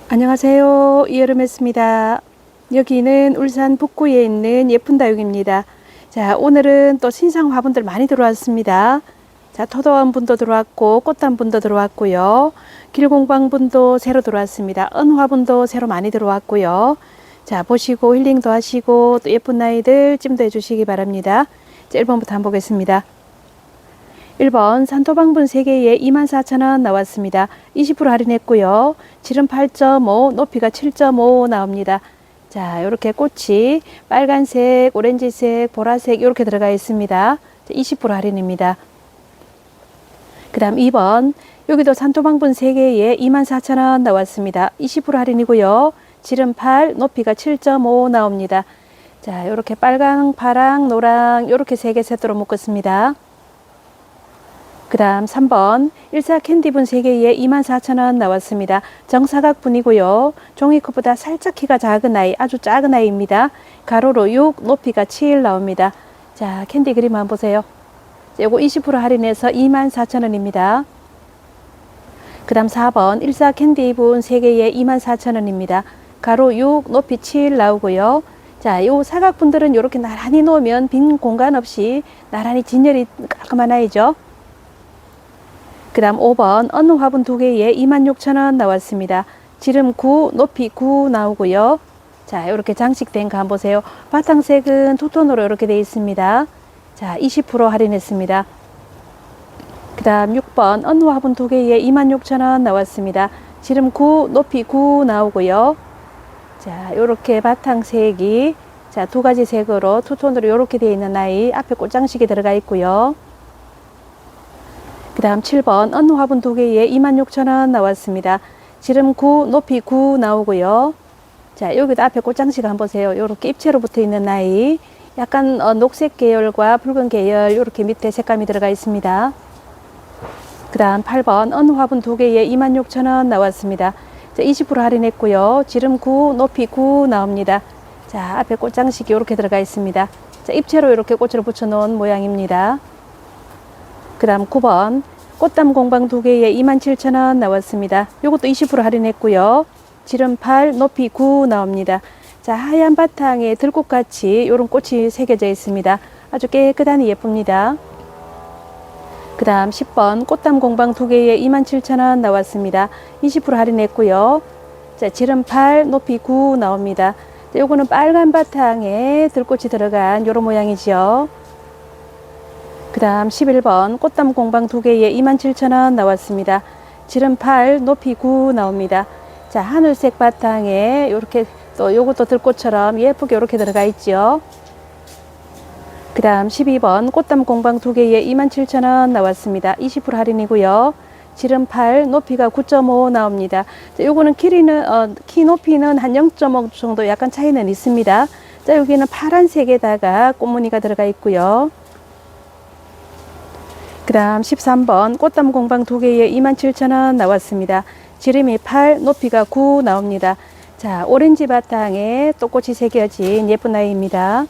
안녕하세요. 이여름했습니다. 여기는 울산 북구에 있는 예쁜 다육입니다. 자, 오늘은 또 신상 화분들 많이 들어왔습니다. 자, 토도화분도 들어왔고 꽃단분도 들어왔고요. 길공방분도 새로 들어왔습니다. 은화분도 새로 많이 들어왔고요. 자, 보시고 힐링도 하시고 또 예쁜 아이들 찜도 해주시기 바랍니다. 자, 1번부터 한번 보겠습니다. 1번 산토방분 3개에 24,000원 나왔습니다. 20% 할인했고요. 질은 8.5, 높이가 7.5 나옵니다. 자, 이렇게 꽃이 빨간색, 오렌지색, 보라색 이렇게 들어가 있습니다. 20% 할인입니다. 그 다음 2번 여기도 산토방분 3개에 24,000원 나왔습니다. 20% 할인이고요. 질은 8, 높이가 7.5 나옵니다. 자, 이렇게 빨강, 파랑, 노랑 이렇게 3개 세트로 묶었습니다. 그 다음 3번 일사 캔디분 3개에 24,000원 나왔습니다. 정사각분이고요. 종이컵보다 살짝 키가 작은 아이, 아주 작은 아이입니다. 가로로 6, 높이가 7 나옵니다. 자, 캔디 그림 한번 보세요. 요거 20% 할인해서 24,000원입니다. 그 다음 4번 일사 캔디분 3개에 24,000원입니다. 가로 6, 높이 7 나오고요. 자, 요 사각분들은 이렇게 나란히 놓으면 빈 공간 없이 나란히 진열이 깔끔한 아이죠. 그 다음 5번 어느 화분 2개에 26,000원 나왔습니다. 지름 9, 높이 9 나오고요. 자, 이렇게 장식된 거 한번 보세요. 바탕색은 투톤으로 이렇게 되어 있습니다. 자, 20% 할인했습니다. 그 다음 6번 어느 화분 2개에 26,000원 나왔습니다. 지름 9, 높이 9 나오고요. 자, 이렇게 바탕색이 자, 2가지 색으로 투톤으로 이렇게 되어 있는 아이, 앞에 꽃장식이 들어가 있고요. 그 다음 7번 어느 화분 2개에 26,000원 나왔습니다. 지름 9, 높이 9 나오고요. 자, 여기도 앞에 꽃장식 한번 보세요. 이렇게 입체로 붙어 있는 아이, 약간 녹색 계열과 붉은 계열 이렇게 밑에 색감이 들어가 있습니다. 그 다음 8번 어느 화분 2개에 26,000원 나왔습니다. 자, 20% 할인했고요. 지름 9, 높이 9 나옵니다. 자, 앞에 꽃장식이 이렇게 들어가 있습니다. 자, 입체로 이렇게 꽃을 붙여 놓은 모양입니다. 그 다음 9번 꽃담 공방 2개에 27,000원 나왔습니다. 요것도 20% 할인했고요. 지름 8, 높이 9 나옵니다. 자, 하얀 바탕에 들꽃같이 이런 꽃이 새겨져 있습니다. 아주 깨끗하니 예쁩니다. 그 다음 10번 꽃담 공방 2개에 27,000원 나왔습니다. 20% 할인했고요. 자, 지름 8, 높이 9 나옵니다. 자, 요거는 빨간 바탕에 들꽃이 들어간 요런 모양이죠. 그 다음 11번 꽃담 공방 2개에 27,000원 나왔습니다. 지름 8, 높이 9 나옵니다. 자, 하늘색 바탕에 이렇게 또 요것도 들꽃처럼 예쁘게 이렇게 들어가 있죠. 그 다음 12번 꽃담 공방 2개에 27,000원 나왔습니다. 20% 할인이고요. 지름 8, 높이가 9.5 나옵니다. 자, 요거는 키 높이는 한 0.5 정도 약간 차이는 있습니다. 자, 여기는 파란색에다가 꽃무늬가 들어가 있고요. 그 다음 13번 꽃담 공방 2개에 27,000원 나왔습니다. 지름이 8, 높이가 9 나옵니다. 자, 오렌지 바탕에 또 꽃이 새겨진 예쁜 아이입니다.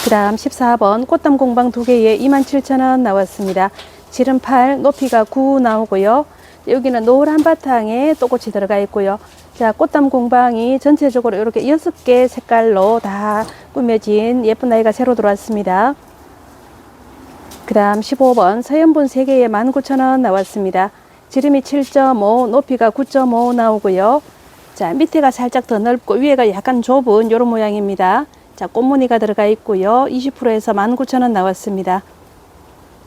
그 다음 14번 꽃담 공방 2개에 27,000원 나왔습니다. 지름 8, 높이가 9 나오고요. 여기는 노란 바탕에 또 꽃이 들어가 있고요. 자, 꽃담 공방이 전체적으로 이렇게 6개 색깔로 다 꾸며진 예쁜 아이가 새로 들어왔습니다. 그 다음 15번 서연분 3개에 19,000원 나왔습니다. 지름이 7.5, 높이가 9.5 나오고요. 자, 밑에가 살짝 더 넓고 위에가 약간 좁은 이런 모양입니다. 자, 꽃무늬가 들어가 있고요. 20%에서 19,000원 나왔습니다.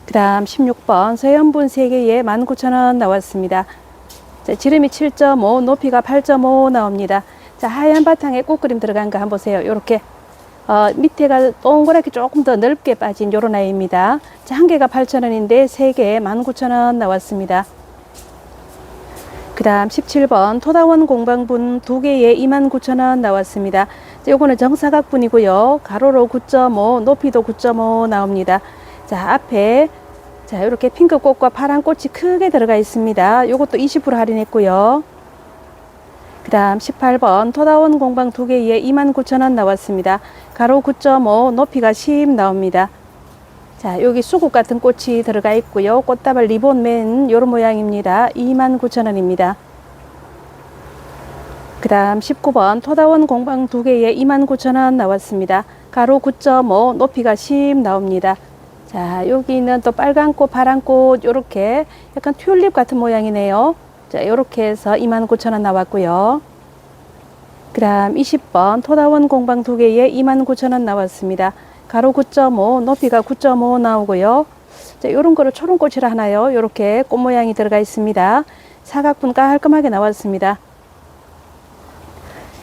그 다음 16번 서연분 3개에 19,000원 나왔습니다. 자, 지름이 7.5, 높이가 8.5 나옵니다. 자, 하얀 바탕에 꽃그림 들어간 거 한번 보세요. 이렇게 밑에가 동그랗게 조금 더 넓게 빠진 요런 아이입니다. 자, 한 개가 8,000원인데 3개 19,000원 나왔습니다. 그 다음 17번 토다원 공방분 2개에 29,000원 나왔습니다. 자, 요거는 정사각분이고요. 가로로 9.5, 높이도 9.5 나옵니다. 자, 앞에 자, 이렇게 핑크꽃과 파란 꽃이 크게 들어가 있습니다. 요것도 20% 할인했고요. 그 다음 18번 토다원 공방 2개에 29,000원 나왔습니다. 가로 9.5, 높이가 10 나옵니다. 자, 여기 수국 같은 꽃이 들어가 있고요. 꽃다발 리본 맨 요런 모양입니다. 29,000원입니다. 그 다음 19번 토다원 공방 2개에 29,000원 나왔습니다. 가로 9.5, 높이가 10 나옵니다. 자, 여기는 또 빨간 꽃, 파란 꽃, 요렇게 약간 튤립 같은 모양이네요. 자, 요렇게 해서 29,000원 나왔고요. 그 다음 20번 토다원 공방 2개에 29,000원 나왔습니다. 가로 9.5, 높이가 9.5 나오고요. 자, 요런 거를 초롱꽃이라 하나요? 요렇게 꽃 모양이 들어가 있습니다. 사각분 깔끔하게 나왔습니다.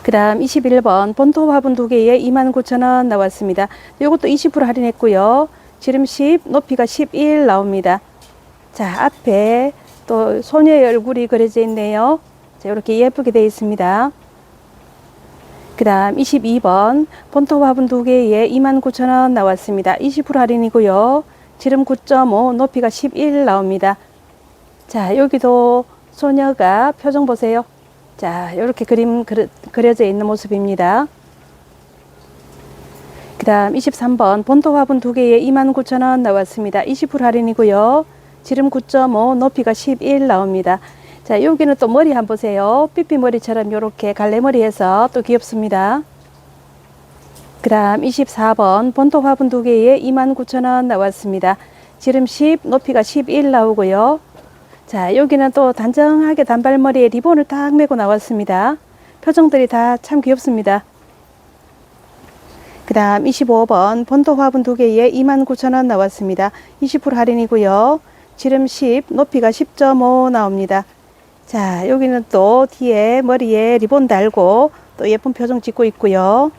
그 다음 21번 본토 화분 2개에 29,000원 나왔습니다. 요것도 20% 할인했고요. 지름 10, 높이가 11 나옵니다. 자, 앞에 또 소녀의 얼굴이 그려져 있네요. 자, 이렇게 예쁘게 되어 있습니다. 그 다음 22번 본토 화분 2개에 29,000원 나왔습니다. 20% 할인이고요. 지름 9.5, 높이가 11 나옵니다. 자, 여기도 소녀가 표정 보세요. 자, 이렇게 그려져 있는 모습입니다. 그 다음 23번 본토 화분 2개에 29,000원 나왔습니다. 20% 할인이고요. 지름 9.5, 높이가 11 나옵니다. 자, 여기는 또 머리 한번 보세요. 삐삐머리처럼 이렇게 갈래머리 해서 또 귀엽습니다. 그 다음 24번 본토 화분 2개에 29,000원 나왔습니다. 지름 10, 높이가 11 나오고요. 자, 여기는 또 단정하게 단발머리에 리본을 딱 메고 나왔습니다. 표정들이 다 참 귀엽습니다. 그 다음 25번 본토 화분 2개에 29,000원 나왔습니다. 20% 할인이고요. 지름 10, 높이가 10.5 나옵니다. 자, 여기는 또 뒤에 머리에 리본 달고 또 예쁜 표정 짓고 있고요.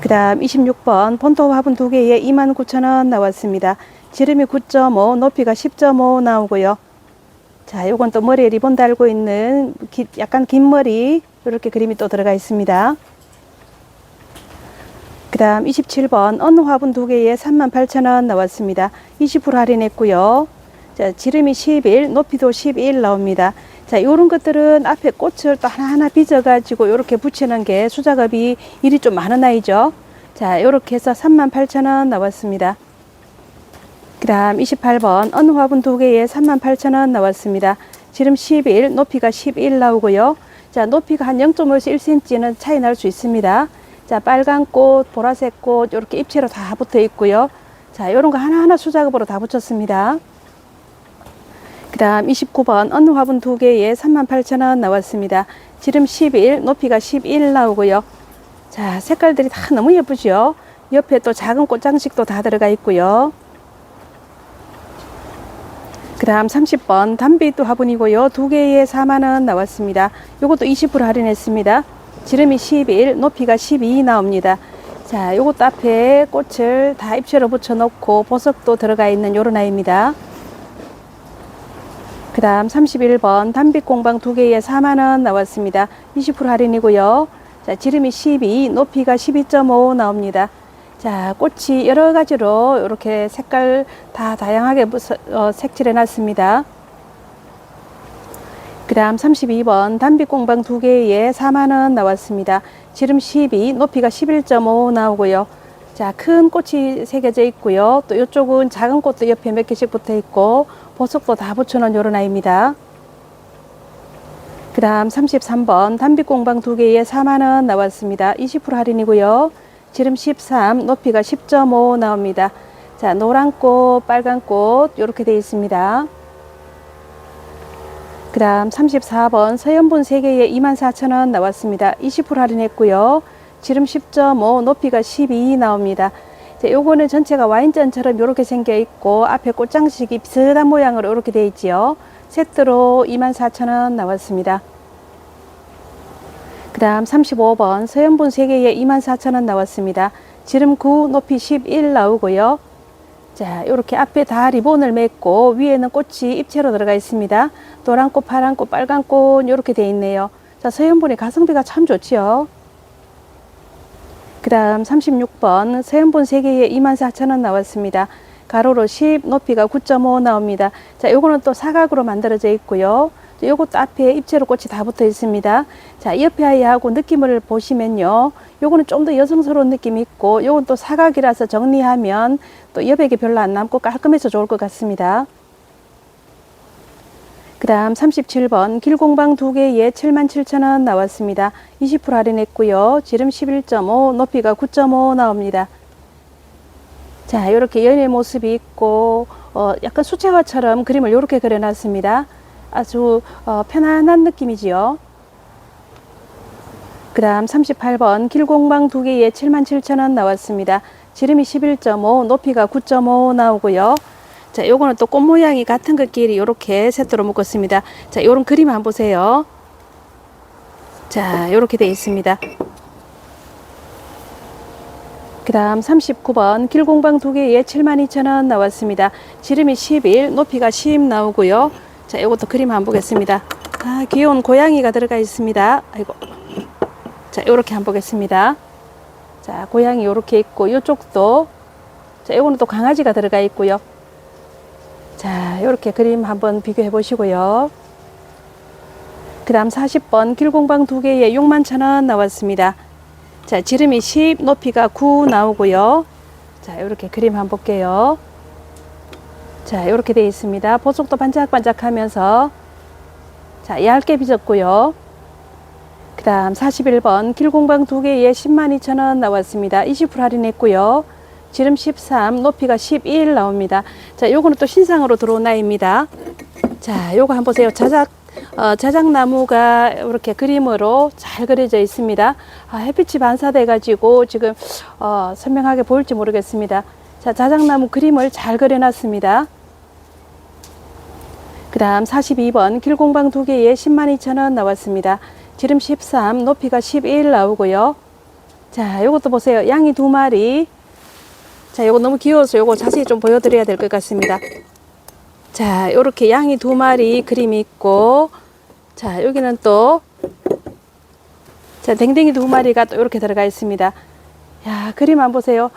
그 다음 26번 본토 화분 2개에 29,000원 나왔습니다. 지름이 9.5, 높이가 10.5 나오고요. 자, 요건 또 머리에 리본 달고 있는 약간 긴 머리 이렇게 그림이 또 들어가 있습니다. 그 다음 27번 언 화분 2개에 38,000원 나왔습니다. 20% 할인했고요. 자, 지름이 11, 높이도 11 나옵니다. 자, 요런 것들은 앞에 꽃을 또 하나하나 빚어가지고 요렇게 붙이는 게 수작업이 일이 좀 많은 아이죠. 자, 요렇게 해서 38,000원 나왔습니다. 그 다음 28번 언 화분 2개에 38,000원 나왔습니다. 지름 11, 높이가 11 나오고요. 자, 높이가 한 0.5에서 1cm는 차이 날 수 있습니다. 자, 빨간 꽃, 보라색 꽃 이렇게 입체로 다 붙어 있고요. 자, 요런 거 하나하나 수작업으로 다 붙였습니다. 그 다음 29번 언 화분 2개에 38,000원 나왔습니다. 지름 11, 높이가 11 나오고요. 자, 색깔들이 다 너무 예쁘죠. 옆에 또 작은 꽃장식도 다 들어가 있고요. 그 다음 30번 담비도 화분이고요. 2개에 4만원 나왔습니다. 요것도 20% 할인했습니다. 지름이 11, 높이가 12 나옵니다. 자, 요것도 앞에 꽃을 다 입체로 붙여 놓고 보석도 들어가 있는 요런 아이입니다. 그 다음 31번 담빛공방 2개에 4만원 나왔습니다. 20% 할인이고요. 자, 지름이 12, 높이가 12.5 나옵니다. 자, 꽃이 여러 가지로 이렇게 색깔 다 다양하게 색칠해 놨습니다. 그 다음 32번 담빛공방 2개에 4만원 나왔습니다. 지름 12, 높이가 11.5 나오고요. 자, 큰 꽃이 새겨져 있고요. 또 이쪽은 작은 꽃도 옆에 몇 개씩 붙어 있고 보석도 다 붙여놓은 요런 아이입니다. 그 다음 33번 담빛공방 2개에 4만원 나왔습니다. 20% 할인이고요. 지름 13, 높이가 10.5 나옵니다. 자, 노란 꽃, 빨간 꽃 이렇게 되어 있습니다. 그 다음 34번 서연분 3개에 24,000원 나왔습니다. 20% 할인했고요. 지름 10.5, 높이가 12 나옵니다. 자, 요거는 전체가 와인잔처럼 이렇게 생겨 있고 앞에 꽃장식이 비슷한 모양으로 이렇게 되어 있지요. 세트로 24,000원 나왔습니다. 그 다음 35번 서연분 3개에 24,000원 나왔습니다. 지름 9, 높이 11 나오고요. 자, 이렇게 앞에 다 리본을 맺고 위에는 꽃이 입체로 들어가 있습니다. 노란 꽃, 파란 꽃, 빨간 꽃 이렇게 되어 있네요. 자, 서연분이 가성비가 참 좋지요. 그 다음 36번 서연분 3개에 24,000원 나왔습니다. 가로로 10, 높이가 9.5 나옵니다. 자, 요거는 또 사각으로 만들어져 있고요. 요것도 앞에 입체로 꽃이 다 붙어 있습니다. 자, 옆에 아이하고 느낌을 보시면요. 요거는 좀 더 여성스러운 느낌이 있고 요건 또 사각이라서 정리하면 또 여백이 별로 안 남고 깔끔해서 좋을 것 같습니다. 그 다음 37번 길공방 2개에 77,000원 나왔습니다. 20% 할인했고요. 지름 11.5, 높이가 9.5 나옵니다. 자, 이렇게 연의 모습이 있고 약간 수채화처럼 그림을 이렇게 그려놨습니다. 아주 편안한 느낌이지요. 그 다음 38번 길공방 2개에 77,000원 나왔습니다. 지름이 11.5, 높이가 9.5 나오고요. 자, 요거는 또 꽃 모양이 같은 것끼리 이렇게 세트로 묶었습니다. 자, 요런 그림 한번 보세요. 자, 요렇게 되어 있습니다. 그 다음 39번 길공방 2개에 72,000원 나왔습니다. 지름이 11, 높이가 10 나오고요. 자, 요것도 그림 한번 보겠습니다. 아, 귀여운 고양이가 들어가 있습니다. 아이고. 자, 요렇게 한번 보겠습니다. 자, 고양이 요렇게 있고, 요쪽도. 자, 요거는 또 강아지가 들어가 있고요. 자, 요렇게 그림 한번 비교해 보시고요. 그 다음 40번 길공방 2개에 61,000원 나왔습니다. 자, 지름이 10, 높이가 9 나오고요. 자, 요렇게 그림 한번 볼게요. 자, 요렇게 되어 있습니다. 보석도 반짝반짝 하면서 자, 얇게 빚었고요. 그 다음 41번 길공방 2개에 102,000원 나왔습니다. 20% 할인했고요. 지름 13, 높이가 11 나옵니다. 자, 요거는 또 신상으로 들어온 아이입니다. 자, 요거 한번 보세요. 자작나무가 이렇게 그림으로 잘 그려져 있습니다. 아, 햇빛이 반사돼 가지고 지금 선명하게 보일지 모르겠습니다. 자, 자작나무 그림을 잘 그려놨습니다. 그 다음 42번 길공방 2개에 102,000원 나왔습니다. 지름 13, 높이가 11 나오고요. 자, 요것도 보세요. 양이 2마리. 자, 요거 너무 귀여워서 요거 자세히 좀 보여드려야 될 것 같습니다. 자, 요렇게 양이 2마리 그림이 있고, 자, 여기는 또, 자, 댕댕이 2마리가 또 이렇게 들어가 있습니다. 야, 그림 한번 보세요.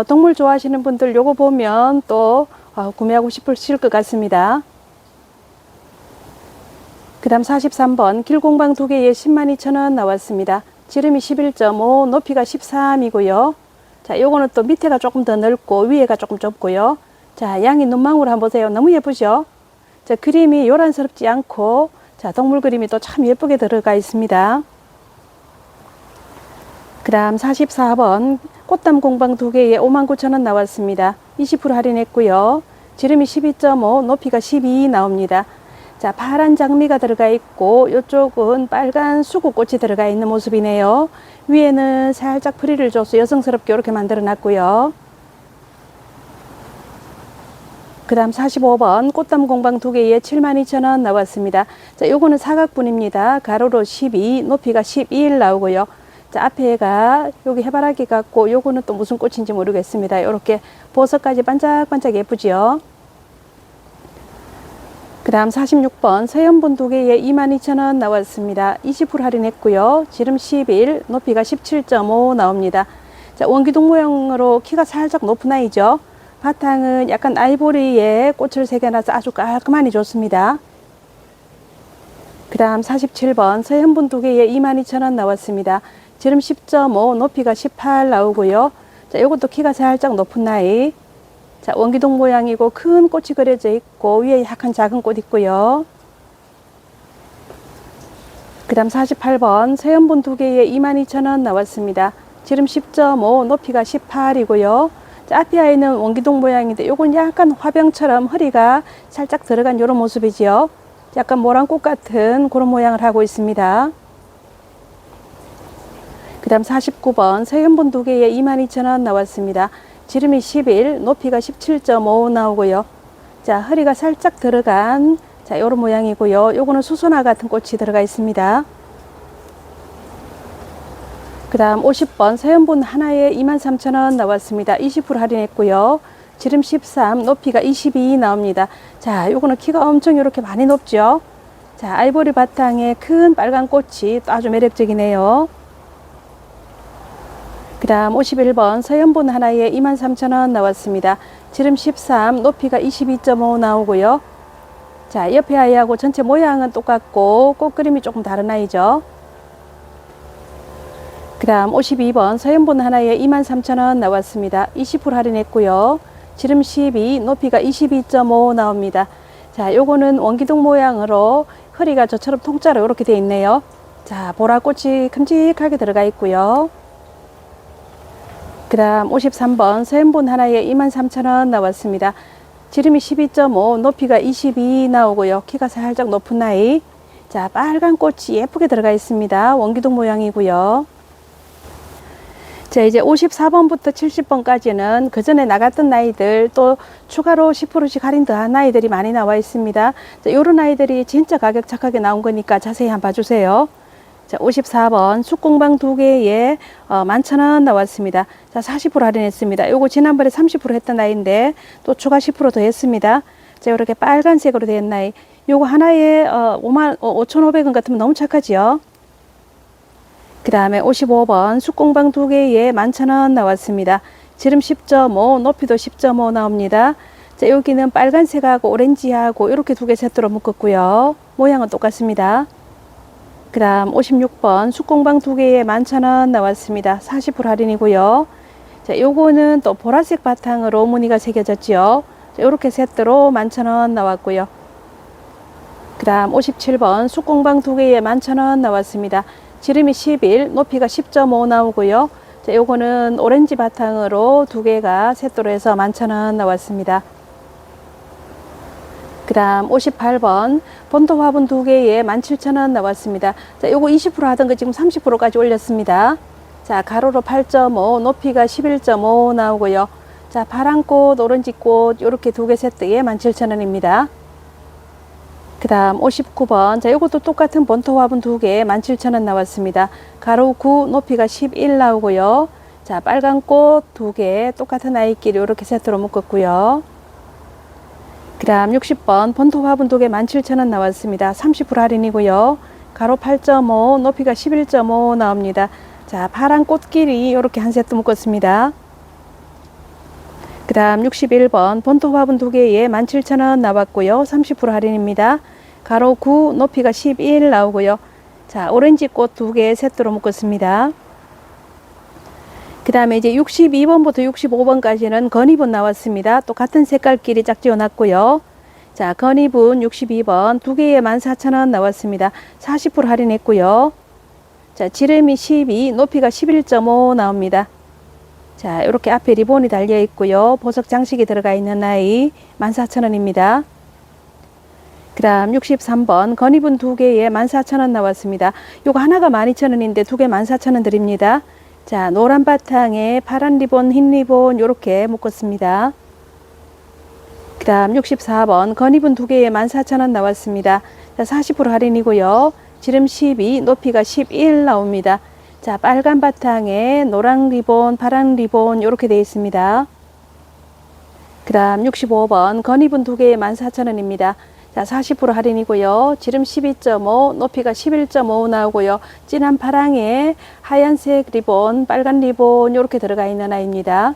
동물 좋아하시는 분들 요거 보면 또 구매하고 싶으실 것 같습니다. 그 다음 43번 길공방 2개에 102,000원 나왔습니다. 지름이 11.5, 높이가 13이고요. 자, 요거는 또 밑에가 조금 더 넓고 위에가 조금 좁고요. 자, 양이 눈망울 한번 보세요. 너무 예쁘죠? 자, 그림이 요란스럽지 않고, 자, 동물 그림이 또 참 예쁘게 들어가 있습니다. 그 다음 44번 꽃담 공방 2개에 59,000원 나왔습니다. 20% 할인했고요. 지름이 12.5, 높이가 12 나옵니다. 자, 파란 장미가 들어가 있고 이쪽은 빨간 수국꽃이 들어가 있는 모습이네요. 위에는 살짝 프리를 줘서 여성스럽게 이렇게 만들어 놨고요. 그 다음 45번 꽃담 공방 2개에 72,000원 나왔습니다. 자, 요거는 사각분입니다. 가로로 12, 높이가 11 나오고요. 자, 앞에가 여기 해바라기 같고 요거는 또 무슨 꽃인지 모르겠습니다. 이렇게 보석까지 반짝반짝 예쁘지요. 그 다음 46번 서연분 2개에 22,000원 나왔습니다. 20% 할인했고요. 지름 11, 높이가 17.5 나옵니다. 자, 원기둥 모양으로 키가 살짝 높은 아이죠. 바탕은 약간 아이보리에 꽃을 새겨놔서 아주 깔끔하니 좋습니다. 그 다음 47번 서연분 2개에 22,000원 나왔습니다. 지름 10.5, 높이가 18 나오고요. 자, 요것도 키가 살짝 높은 아이. 자, 원기둥 모양이고 큰 꽃이 그려져 있고 위에 약간 작은 꽃 있고요. 그 다음 48번 서연분 2개에 22,000원 나왔습니다. 지름 10.5, 높이가 18이고요. 자, 앞에 아이는 원기둥 모양인데 요건 약간 화병처럼 허리가 살짝 들어간 이런 모습이지요. 약간 모란꽃 같은 그런 모양을 하고 있습니다. 그 다음 49번 서연분 2개에 22,000원 나왔습니다. 지름이 11, 높이가 17.5 나오고요. 자, 허리가 살짝 들어간 자, 요런 모양이고요. 요거는 수선화 같은 꽃이 들어가 있습니다. 그 다음 50번 서연분 하나에 23,000원 나왔습니다. 20% 할인했고요. 지름 13, 높이가 22 나옵니다. 자, 요거는 키가 엄청 이렇게 많이 높죠. 자, 아이보리 바탕에 큰 빨간 꽃이 또 아주 매력적이네요. 그 다음 51번 서연분 하나에 23,000원 나왔습니다. 지름 13, 높이가 22.5 나오고요. 자, 옆에 아이하고 전체 모양은 똑같고 꽃 그림이 조금 다른 아이죠. 그 다음 52번 서연분 하나에 23,000원 나왔습니다. 20% 할인했고요. 지름 12, 높이가 22.5 나옵니다. 자, 요거는 원기둥 모양으로 허리가 저처럼 통짜로 이렇게 되어 있네요. 자, 보라꽃이 큼직하게 들어가 있고요. 그 다음 53번 서연분 하나에 23,000원 나왔습니다. 지름이 12.5, 높이가 22 나오고요. 키가 살짝 높은 아이. 자, 빨간 꽃이 예쁘게 들어가 있습니다. 원기둥 모양이고요. 자, 이제 54번부터 70번까지는 그 전에 나갔던 아이들, 또 추가로 10%씩 할인 더한 아이들이 많이 나와 있습니다. 자, 요런 아이들이 진짜 가격 착하게 나온 거니까 자세히 한번 봐주세요. 자, 54번 숯공방 2개에 11,000원 나왔습니다. 자, 40% 할인했습니다. 요거 지난번에 30% 했던 아이인데 또 추가 10% 더 했습니다. 자, 이렇게 빨간색으로 된 아이. 요거 하나에 5,500원 같으면 너무 착하지요. 그 다음에 55번 숯공방 2개에 11,000원 나왔습니다. 지름 10.5, 높이도 10.5 나옵니다. 자, 여기는 빨간색하고 오렌지하고 이렇게 두 개 세트로 묶었고요. 모양은 똑같습니다. 그 다음 56번 숯공방 2개에 11,000원 나왔습니다. 40% 할인이고요. 자, 요거는 또 보라색 바탕으로 무늬가 새겨졌죠. 자, 요렇게 세트로 11,000원 나왔고요. 그 다음 57번 숯공방 2개에 11,000원 나왔습니다. 지름이 11, 높이가 10.5 나오고요. 자, 요거는 오렌지 바탕으로 두 개가 세트로 해서 11,000원 나왔습니다. 그 다음 58번 본토 화분 2개에 17,000원 나왔습니다. 자, 요거 20% 하던 거 지금 30%까지 올렸습니다. 자, 가로로 8.5, 높이가 11.5 나오고요. 자, 파란꽃, 오렌지꽃 요렇게 두 개 세트에 17,000원입니다. 그 다음 59번 자, 요것도 똑같은 본토 화분 2개 17,000원 나왔습니다. 가로 9, 높이가 11 나오고요. 자, 빨간 꽃 2개 똑같은 아이끼리 이렇게 세트로 묶었고요. 그 다음 60번 본토 화분 2개 17,000원 나왔습니다. 30% 할인이고요. 가로 8.5, 높이가 11.5 나옵니다. 자, 파란 꽃끼리 이렇게 한 세트 묶었습니다. 그 다음 61번 본토 화분 2개에 17,000원 나왔고요. 30% 할인입니다. 가로 9, 높이가 11 나오고요. 자, 오렌지 꽃 2개 세트로 묶었습니다. 그 다음에 이제 62번부터 65번까지는 건이분 나왔습니다. 또 같은 색깔끼리 짝지어 놨고요. 자, 건이분 62번 2개에 14,000원 나왔습니다. 40% 할인했고요. 자, 지름이 12, 높이가 11.5 나옵니다. 자, 이렇게 앞에 리본이 달려 있고요. 보석 장식이 들어가 있는 아이 14,000원입니다. 그 다음 63번 건이분 2개에 14,000원 나왔습니다. 요거 하나가 12,000원인데 2개 14,000원 드립니다. 자, 노란 바탕에 파란 리본, 흰 리본 요렇게 묶었습니다. 그 다음 64번 건이분 2개에 14,000원 나왔습니다. 자, 40% 할인이고요. 지름 12, 높이가 11 나옵니다. 자, 빨간 바탕에 노란 리본, 파란 리본 요렇게 되어 있습니다. 그 다음 65번 건이분 2개에 14,000원입니다. 자, 40% 할인이고요. 지름 12.5, 높이가 11.5 나오고요. 진한 파랑에 하얀색 리본, 빨간 리본 이렇게 들어가 있는 아이입니다.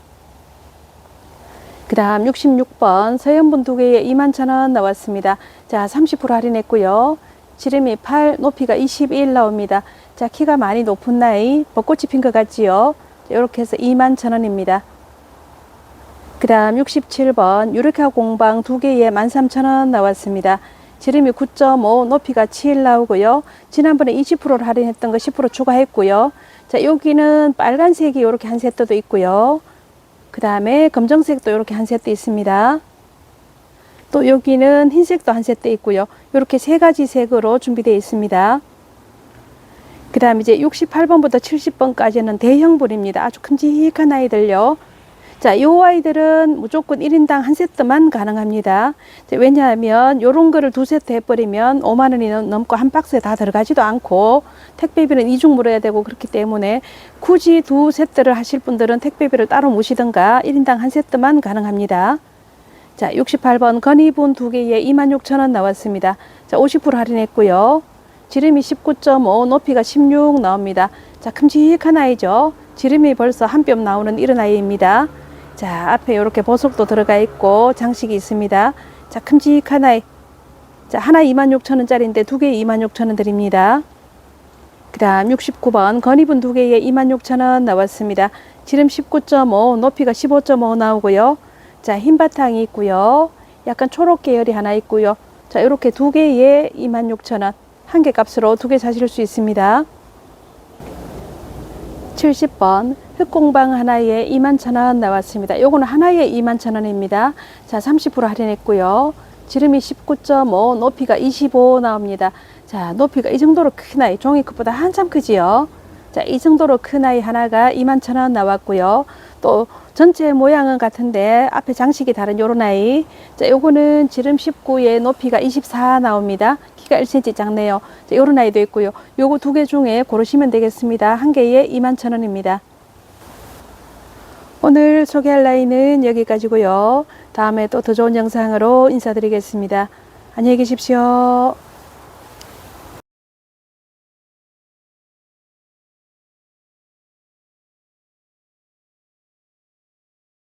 그 다음 66번 서연분 2개에 21,000원 나왔습니다. 자, 30% 할인했고요. 지름이 8, 높이가 21 나옵니다. 자, 키가 많이 높은 나이, 벚꽃이 핀 것 같지요? 이렇게 해서 21,000원입니다. 그 다음 67번 유레카 공방 2개에 13,000원 나왔습니다. 지름이 9.5, 높이가 7 나오고요. 지난번에 20%를 할인했던 거 10% 추가했고요. 자, 여기는 빨간색이 이렇게 한 세트도 있고요. 그 다음에 검정색도 이렇게 한 세트 있습니다. 또 여기는 흰색도 한 세트 있고요. 이렇게 세 가지 색으로 준비되어 있습니다. 그 다음 이제 68번부터 70번까지는 대형분입니다. 아주 큼직한 아이들요. 자, 요 아이들은 무조건 1인당 한 세트만 가능합니다. 왜냐하면 요런 거를 두 세트 해버리면 5만 원이 넘고 한 박스에 다 들어가지도 않고 택배비는 이중 물어야 되고 그렇기 때문에 굳이 두 세트를 하실 분들은 택배비를 따로 모시든가 1인당 한 세트만 가능합니다. 자, 68번 건이분 2개에 26,000원 나왔습니다. 자, 50% 할인했고요. 지름이 19.5, 높이가 16 나옵니다. 자, 큼직한 아이죠. 지름이 벌써 한 뼘 나오는 이런 아이입니다. 자, 앞에 이렇게 보석도 들어가 있고 장식이 있습니다. 자, 큼직한 아이. 자, 하나 26,000원짜리인데 두 개 26,000원 드립니다. 그 다음 69번 건이분 2개에 26,000원 나왔습니다. 지름 19.5, 높이가 15.5 나오고요. 자, 흰 바탕이 있고요. 약간 초록 계열이 하나 있고요. 자, 이렇게 두 개에 26,000원. 한 개 값으로 두 개 사실 수 있습니다. 70번 흑공방 하나에 21,000원 나왔습니다. 요거는 하나에 21,000원입니다. 자, 30% 할인했고요. 지름이 19.5, 높이가 25 나옵니다. 자, 높이가 이 정도로 큰 아이, 종이컵보다 한참 크지요. 자, 이 정도로 큰 아이 하나가 21,000원 나왔고요. 또 전체 모양은 같은데 앞에 장식이 다른 요런 아이. 자, 요거는 지름 19에 높이가 24 나옵니다. 키가 1cm 작네요. 자, 요런 아이도 있고요. 요거 두 개 중에 고르시면 되겠습니다. 한 개에 21,000원입니다. 오늘 소개할 아이는 여기까지고요. 다음에 또 더 좋은 영상으로 인사드리겠습니다. 안녕히 계십시오.